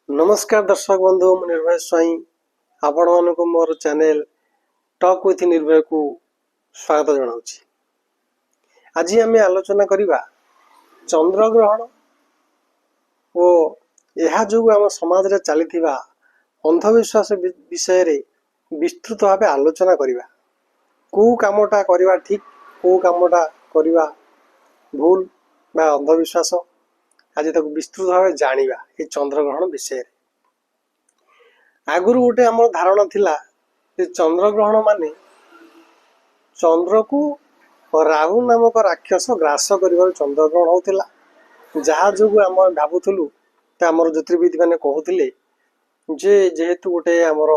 नमस्कार दर्शक बंधु मु निर्भय स्वाई आपण मानक मोर चैनल टॉक विथ निर्भय को स्वागत जनाऊँगी। आज आम आलोचना करवा चंद्र ग्रहण और यह जो आम समाज रे चली अंधविश्वास विषय रे विस्तृत भाव आलोचना करवा को कामटा करवा ठीक को कामटा करवा भूल बा अंधविश्वास आज तक विस्तृत भाव जाना ये चंद्रग्रहण विषय। आगुरी गोटे आम धारणा थिला चंद्रग्रहण माने चंद्र को राहु नामक राक्षस ग्रास कर चंद्रग्रहण होता जहाँ जो आम भावुलु आम ज्योतिर्विद मैंने कहते जे जेहेतु गोटे आमर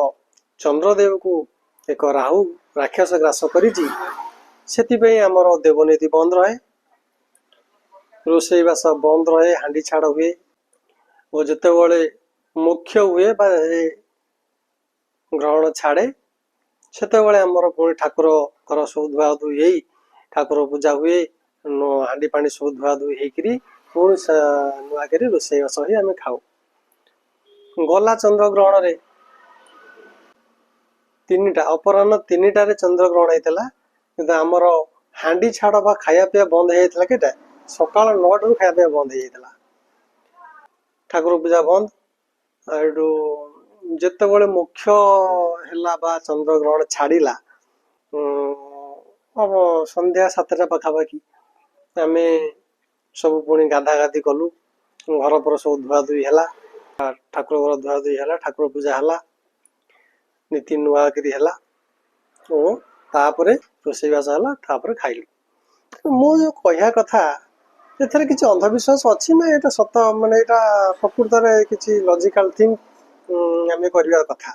चंद्रदेव को एक राहु राक्षस ग्रास करी आमर देवनीति बंद रहे, रोषेईबास बंद रहे, हांडी छाड़ हुए और जिते मुख्य हुए ग्रहण छाड़े से पुणी ठाकुर घर सब धुआ धुई ठाकुर पूजा हुए हांडी पानी सब धुआ धुई होकर पुणी नुआ कर रोषेईबास ही आम खाऊ। गला चंद्र ग्रहण रे तीनटा अपराह्न 3टारे चंद्र ग्रहण होता कि आमर हांडी छाड़ बा खाया पीया बंद होता केटा सकाल 9 रु खाया बंद हो ठाकुर पूजा बंद आउ जिते मुख्य है बा चंद्र ग्रहण छाड़ा हम संध्या 7टा पाखापाखि आम सब पुणी गाधा गाधी कलु घर पर सब धुआ धुई है ठाकुर घर धुआ धुई है ठाकुर पूजा है नीति नुआ करी है और तापर रोषेईबास है खाइलु। मो जो कह कथा एथरे किसी अंधविश्वास अच्छी ना ये सत माने यहाँ प्रकृत में किसी लॉजिकल थिंग आम कर कथा।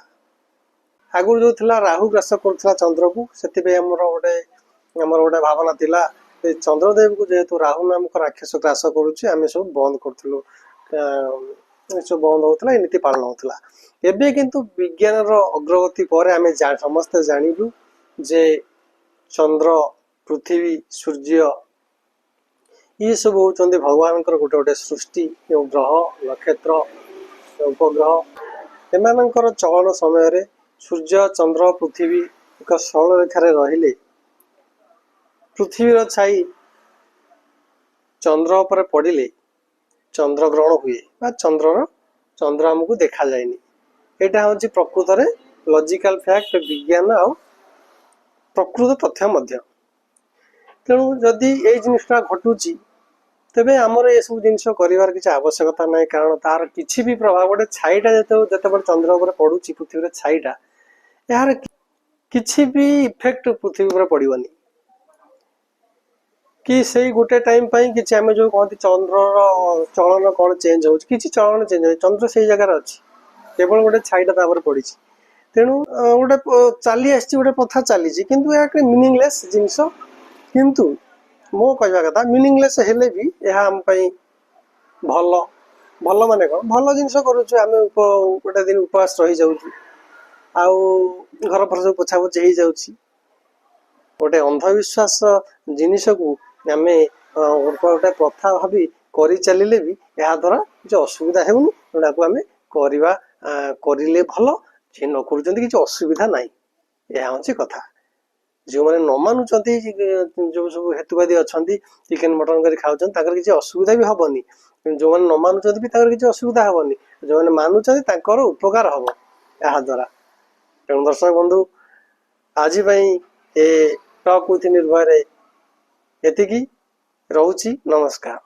आगुरी जो थिला राहु ग्रास कर चंद्र को से गोटे भावना थिला चंद्रदेव को जेहेतु राहु नामक राक्षस ग्रास करुच्चे आम सब बंद करूँ सब बंद होता है नीति पालन होता। एबे किंतु विज्ञान अग्रगति पर आम समस्ते जानिलु जे चंद्र पृथ्वी सूर्य ये सब होती भगवान गोटे गोटे सृष्टि ग्रह नक्षत्र उपग्रह एमानकर चलन समय सूर्य चंद्र पृथ्वी एक सरल रेखार रहिले पृथ्वीर छाई चंद्र पर पड़े चंद्र ग्रहण हुए बा चंद्र आमको देखा जाएनी। यहाँ हूँ प्रकृत में लॉजिकल फैक्ट विज्ञान आ प्रकृत तथ्य मध्य। तेणु जदि ये जिनटा घटुची तेबे आमर ये सब जिन कर किसी आवश्यकता ना कारण तार किसी भी प्रभाव गोटे छाईटा जिते चंद्र उपर पड़ू पृथ्वी छाईटा यार किसी भी इफेक्ट पृथ्वी पर पड़ोनी कि से गोटे टाइम कि आम जो कहते चंद्र चलन कौन चेंज हो चलन चेंज हो चंद्र से जगार अच्छी केवल गोटे छाईटा पड़ी तेणु गोटे चली आसी गोटे प्रथा चली कि मीनिंगलेस जिनस किंतु मो कहवा कथा मीनिंगलेस हेले भी यह आम भल भल माने कौन भल जिनस करुचु आम गोटे दिन उपवास रही जाऊँ आउ घर पर सब पोछापोछि हो जाऊँ गोटे अंधविश्वास जिनिस को आम गोटे प्रथा भावी कर चलिले भी यह द्वारा किसी असुविधा होनी जोटा को आम करवा करिले भल जे न कर किसी असुविधा ना यह हूँ कथा। जो मैंने न मानुंट जो सब हेतुवादी अच्छा चिकेन मटन कर खाऊँ किसी असुविधा भी हेनी जो मैंने न मानुंट भी किसी असुविधा हेनी जो मैंने मानुंट उपकार हम या द्वारा। तेणु दर्शक बंधु आज टॉक विथ निर्भय एतिकी रोची नमस्कार।